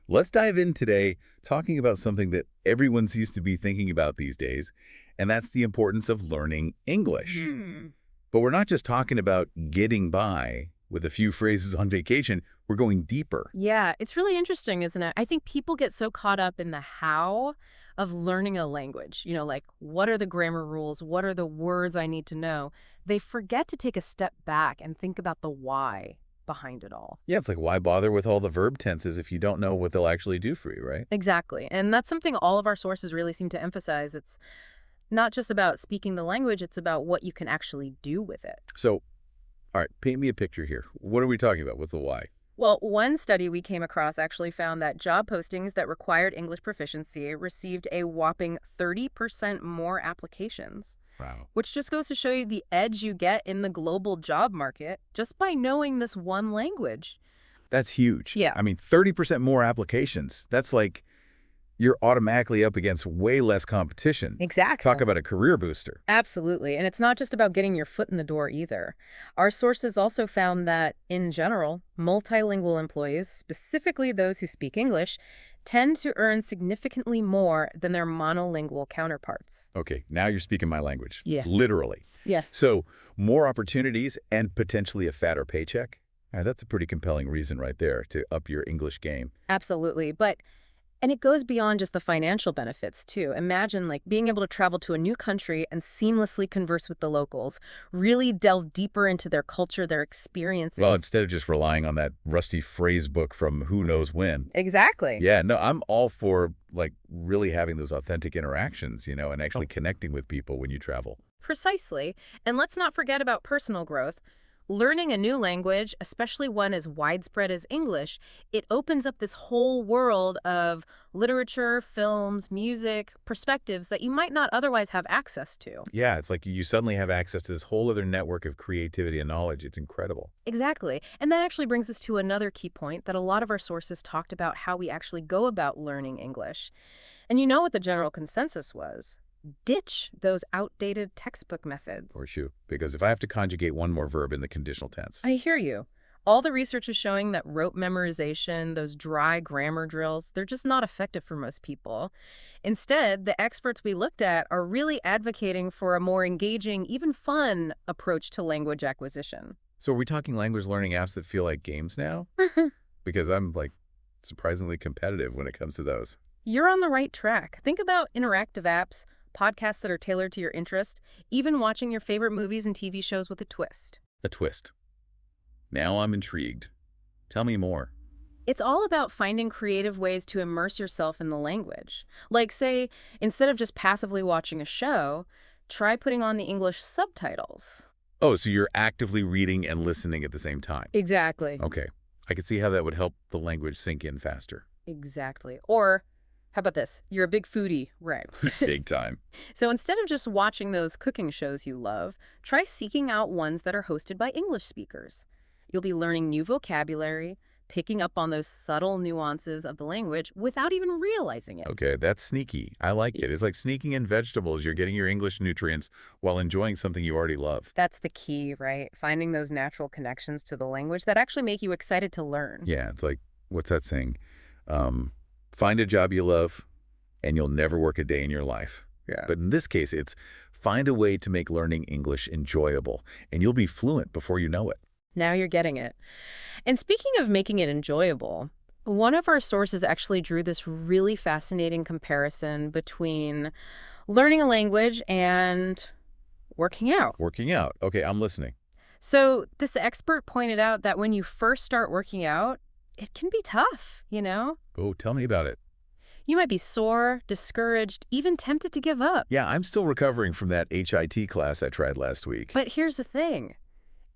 Let's dive in today talking about something that everyone seems to be thinking about these days, and that's the importance of learning English. Hmm. But we're not just talking about getting by with a few phrases on vacation. We're going deeper. Yeah, it's really interesting, isn't it? I think people get so caught up in the how of learning a language. Like what are the grammar rules? What are the words I need to know? They forget to take a step back and think about the why behind it all. Yeah, it's like, why bother with all the verb tenses if you don't know what they'll actually do for you, right? Exactly. And that's something all of our sources really seem to emphasize. It's not just about speaking the language, it's about what you can actually do with it. So, all right, paint me a picture here. What are we talking about? What's the why? Well, one study we came across actually found that job postings that required English proficiency received a whopping 30% more applications, Wow. which just goes to show you the edge you get in the global job market just by knowing this one language. That's huge. Yeah. I mean, 30% more applications. That's like you're automatically up against way less competition. Exactly. Talk about a career booster. Absolutely. And it's not just about getting your foot in the door either. Our sources also found that, in general, multilingual employees, specifically those who speak English, tend to earn significantly more than their monolingual counterparts. Okay, now you're speaking my language. Yeah. Literally. Yeah. So, more opportunities and potentially a fatter paycheck? That's a pretty compelling reason right there to up your English game. Absolutely. And it goes beyond just the financial benefits, too. Imagine, like, being able to travel to a new country and seamlessly converse with the locals, really delve deeper into their culture, their experiences. Well, instead of just relying on that rusty phrase book from who knows when. Exactly. Yeah, no, I'm all for, like, really having those authentic interactions, and actually connecting with people when you travel. Precisely. And let's not forget about personal growth. Learning a new language, especially one as widespread as English, it opens up this whole world of literature, films, music, perspectives that you might not otherwise have access to. Yeah, it's like you suddenly have access to this whole other network of creativity and knowledge. It's incredible. Exactly. And that actually brings us to another key point that a lot of our sources talked about how we actually go about learning English. And you know what the general consensus was? Ditch those outdated textbook methods. Or shoot, because if I have to conjugate one more verb in the conditional tense. I hear you. All the research is showing that rote memorization, those dry grammar drills, they're just not effective for most people. Instead, the experts we looked at are really advocating for a more engaging, even fun approach to language acquisition. So are we talking language learning apps that feel like games now? Because I'm, like, surprisingly competitive when it comes to those. You're on the right track. Think about interactive apps, podcasts that are tailored to your interest, even watching your favorite movies and TV shows with a twist. A twist. Now I'm intrigued. Tell me more. It's all about finding creative ways to immerse yourself in the language. Like, say, instead of just passively watching a show, try putting on the English subtitles. Oh, so you're actively reading and listening at the same time. Exactly. Okay. I could see how that would help the language sink in faster. Exactly. Or, how about this? You're a big foodie, right? Big time. So instead of just watching those cooking shows you love, try seeking out ones that are hosted by English speakers. You'll be learning new vocabulary, picking up on those subtle nuances of the language without even realizing it. Okay, that's sneaky. I like it. It's like sneaking in vegetables. You're getting your English nutrients while enjoying something you already love. That's the key, right? Finding those natural connections to the language that actually make you excited to learn. Yeah, it's like, what's that saying? Find a job you love, and you'll never work a day in your life. Yeah. But in this case, it's find a way to make learning English enjoyable, and you'll be fluent before you know it. Now you're getting it. And speaking of making it enjoyable, one of our sources actually drew this really fascinating comparison between learning a language and working out. Working out. Okay, I'm listening. So this expert pointed out that when you first start working out, it can be tough. Oh, tell me about it. You might be sore, discouraged, even tempted to give up. Yeah, I'm still recovering from that HIT class I tried last week. But here's the thing.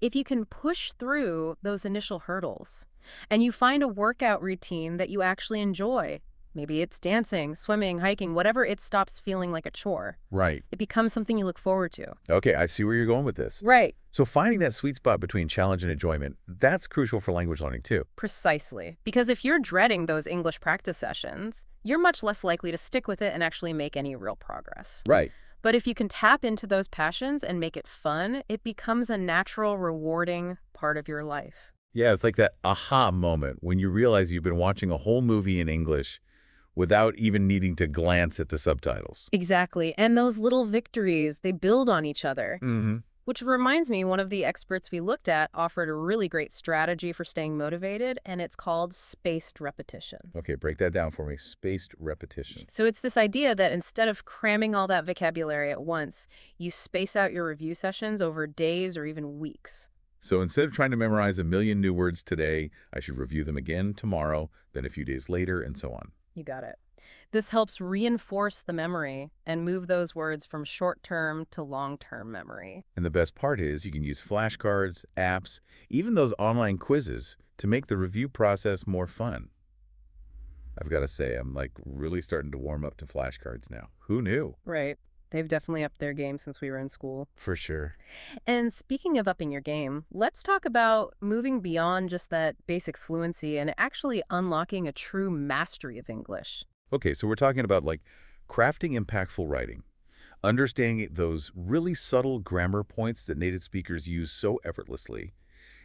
If you can push through those initial hurdles and you find a workout routine that you actually enjoy, maybe it's dancing, swimming, hiking, whatever, it stops feeling like a chore. Right. It becomes something you look forward to. Okay, I see where you're going with this. Right. So finding that sweet spot between challenge and enjoyment, that's crucial for language learning too. Precisely. Because if you're dreading those English practice sessions, you're much less likely to stick with it and actually make any real progress. Right. But if you can tap into those passions and make it fun, it becomes a natural, rewarding part of your life. Yeah, it's like that aha moment when you realize you've been watching a whole movie in English without even needing to glance at the subtitles. Exactly. And those little victories, they build on each other. Hmm. Which reminds me, one of the experts we looked at offered a really great strategy for staying motivated, and it's called spaced repetition. Okay, break that down for me. Spaced repetition. So it's this idea that instead of cramming all that vocabulary at once, you space out your review sessions over days or even weeks. So instead of trying to memorize a million new words today, I should review them again tomorrow, then a few days later, and so on. You got it. This helps reinforce the memory and move those words from short-term to long-term memory. And the best part is you can use flashcards, apps, even those online quizzes to make the review process more fun. I've got to say, I'm like really starting to warm up to flashcards now. Who knew? Right. They've definitely upped their game since we were in school. For sure. And speaking of upping your game, let's talk about moving beyond just that basic fluency and actually unlocking a true mastery of English. Okay, so we're talking about like crafting impactful writing, understanding those really subtle grammar points that native speakers use so effortlessly,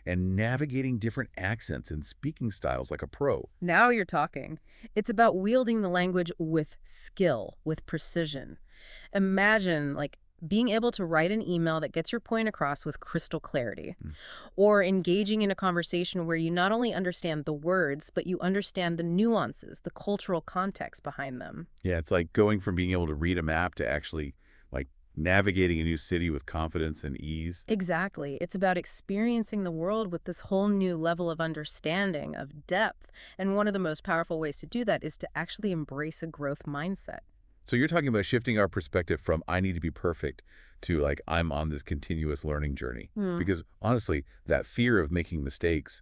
and navigating different accents and speaking styles like a pro. Now you're talking. It's about wielding the language with skill, with precision. Imagine, like, being able to write an email that gets your point across with crystal clarity, Mm. or engaging in a conversation where you not only understand the words, but you understand the nuances, the cultural context behind them. Yeah, it's like going from being able to read a map to actually like navigating a new city with confidence and ease. Exactly. It's about experiencing the world with this whole new level of understanding, of depth. And one of the most powerful ways to do that is to actually embrace a growth mindset. So you're talking about shifting our perspective from I need to be perfect to like I'm on this continuous learning journey. Because honestly, that fear of making mistakes,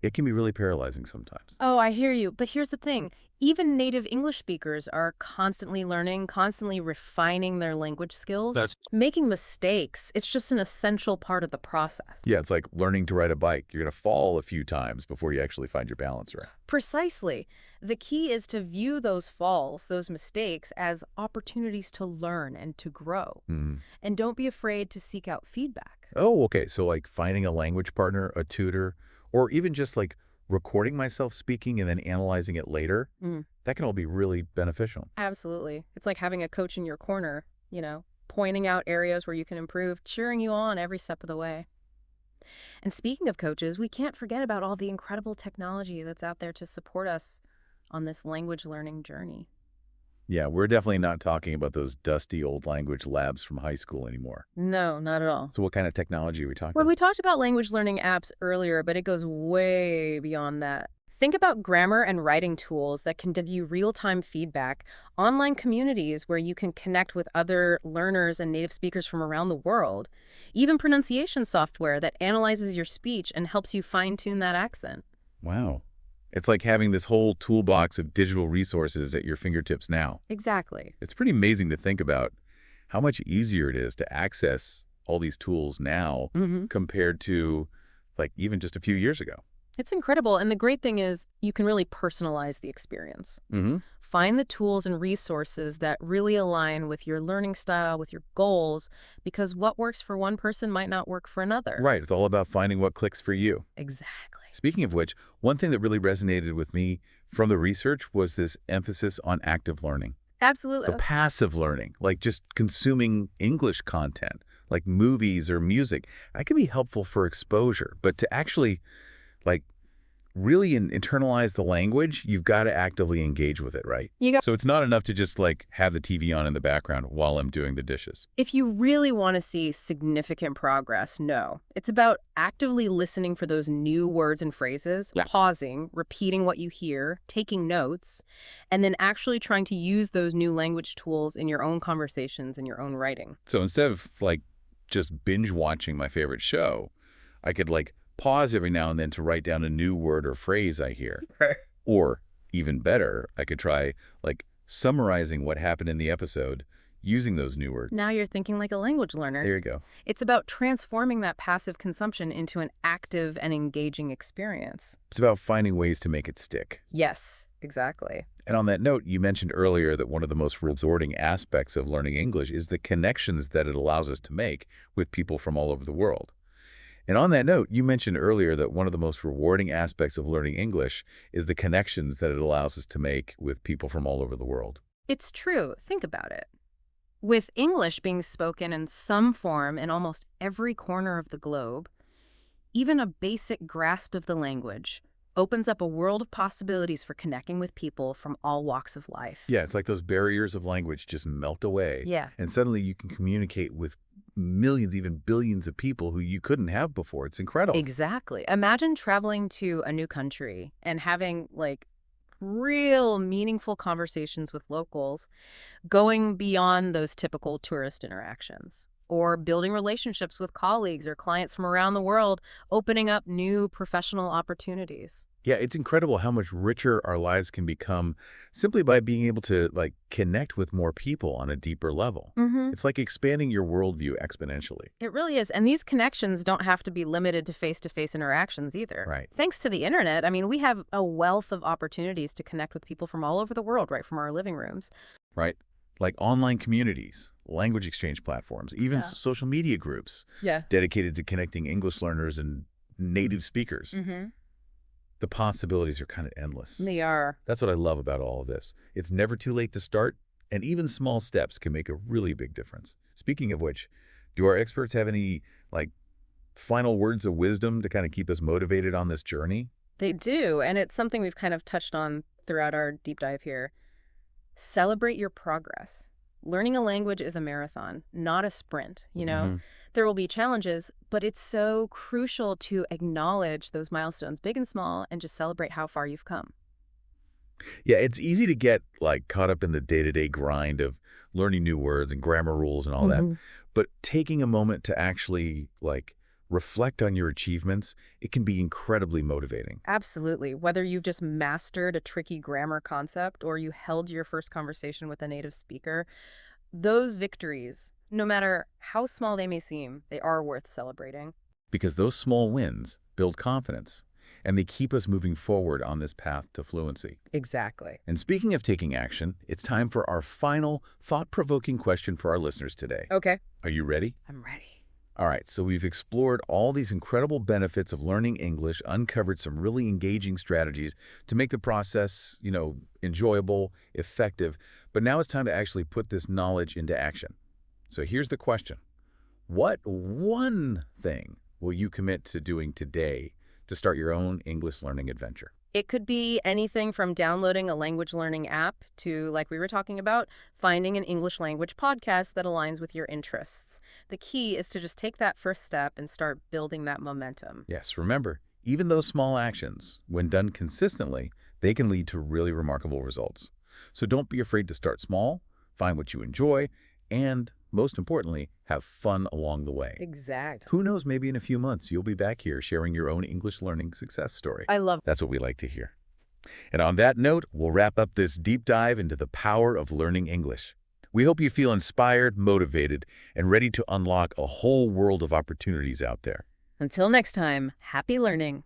it can be really paralyzing sometimes. Oh, I hear you. But here's the thing. Even native English speakers are constantly learning, constantly refining their language skills. Making mistakes, it's just an essential part of the process. Yeah, it's like learning to ride a bike. You're going to fall a few times before you actually find your balance right. Precisely. The key is to view those falls, those mistakes, as opportunities to learn and to grow. Mm. And don't be afraid to seek out feedback. Oh, okay. So like finding a language partner, a tutor, or even just like recording myself speaking and then analyzing it later, that can all be really beneficial. Absolutely. It's like having a coach in your corner, pointing out areas where you can improve, cheering you on every step of the way. And speaking of coaches, we can't forget about all the incredible technology that's out there to support us on this language learning journey. Yeah, we're definitely not talking about those dusty old language labs from high school anymore. No, not at all. So what kind of technology are we talking Well, about? we talked about language learning apps earlier, but it goes way beyond that. Think about grammar and writing tools that can give you real-time feedback, online communities where you can connect with other learners and native speakers from around the world, even pronunciation software that analyzes your speech and helps you fine-tune that accent. Wow. It's like having this whole toolbox of digital resources at your fingertips now. Exactly. It's pretty amazing to think about how much easier it is to access all these tools now compared to like even just a few years ago. It's incredible. And the great thing is you can really personalize the experience. Find the tools and resources that really align with your learning style, with your goals, because what works for one person might not work for another. Right. It's all about finding what clicks for you. Exactly. Speaking of which, one thing that really resonated with me from the research was this emphasis on active learning. Absolutely. So passive learning, like just consuming English content, like movies or music, that can be helpful for exposure. But to actually like really internalize the language, you've got to actively engage with it, right? So it's not enough to just like have the TV on in the background while I'm doing the dishes. If you really want to see significant progress, no. It's about actively listening for those new words and phrases, pausing, repeating what you hear, taking notes, and then actually trying to use those new language tools in your own conversations and your own writing. So instead of like just binge watching my favorite show, I could like pause every now and then to write down a new word or phrase I hear. Or even better, I could try like summarizing what happened in the episode using those new words. Now you're thinking like a language learner. There you go. It's about transforming that passive consumption into an active and engaging experience. It's about finding ways to make it stick. Yes, exactly. And on that note, you mentioned earlier that one of the most rewarding aspects of learning English is the connections that it allows us to make with people from all over the world. And on that note, you mentioned earlier that one of the most rewarding aspects of learning English is the connections that it allows us to make with people from all over the world. It's true. Think about it. With English being spoken in some form in almost every corner of the globe, even a basic grasp of the language opens up a world of possibilities for connecting with people from all walks of life. Yeah, it's like those barriers of language just melt away, Yeah, and suddenly you can communicate with millions, even billions of people who you couldn't have before. It's incredible. exactly. Imagine traveling to a new country and having real meaningful conversations with locals, going beyond those typical tourist interactions, or building relationships with colleagues or clients from around the world, opening up new professional opportunities. Yeah, it's incredible how much richer our lives can become simply by being able to connect with more people on a deeper level. Hmm. It's like expanding your worldview exponentially. It really is. And these connections don't have to be limited to face-to-face interactions either. Right. Thanks to the internet, I mean, we have a wealth of opportunities to connect with people from all over the world, right from our living rooms. Right? Like online communities, language exchange platforms, even Yeah. social media groups Yeah. dedicated to connecting English learners and native speakers. Mm-hmm. The possibilities are kind of endless. They are. That's what I love about all of this. It's never too late to start, and even small steps can make a really big difference. Speaking of which, do our experts have any, final words of wisdom to kind of keep us motivated on this journey? They do, and it's something we've kind of touched on throughout our deep dive here. Celebrate your progress. Learning a language is a marathon, not a sprint, you know? Hmm. There will be challenges, but it's so crucial to acknowledge those milestones, big and small, and just celebrate how far you've come. Yeah, it's easy to get, caught up in the day-to-day grind of learning new words and grammar rules and all that. Hmm. But taking a moment to actually, reflect on your achievements, it can be incredibly motivating. Absolutely. Whether you've just mastered a tricky grammar concept or you held your first conversation with a native speaker, those victories, no matter how small they may seem, they are worth celebrating. Because those small wins build confidence, and they keep us moving forward on this path to fluency. Exactly. And speaking of taking action, it's time for our final thought-provoking question for our listeners today. Okay. Are you ready? I'm ready. All right, so we've explored all these incredible benefits of learning English, uncovered some really engaging strategies to make the process, enjoyable, effective, but now it's time to actually put this knowledge into action. So here's the question. What one thing will you commit to doing today to start your own English learning adventure? It could be anything from downloading a language learning app to, like we were talking about, finding an English language podcast that aligns with your interests. The key is to just take that first step and start building that momentum. Yes, remember, even those small actions, when done consistently, they can lead to really remarkable results. So don't be afraid to start small, find what you enjoy, and most importantly, have fun along the way. Exact. Who knows, maybe in a few months you'll be back here sharing your own English learning success story. I love. That's what we like to hear. And on that note, we'll wrap up this deep dive into the power of learning English. We hope you feel inspired, motivated, and ready to unlock a whole world of opportunities out there. Until next time, happy learning.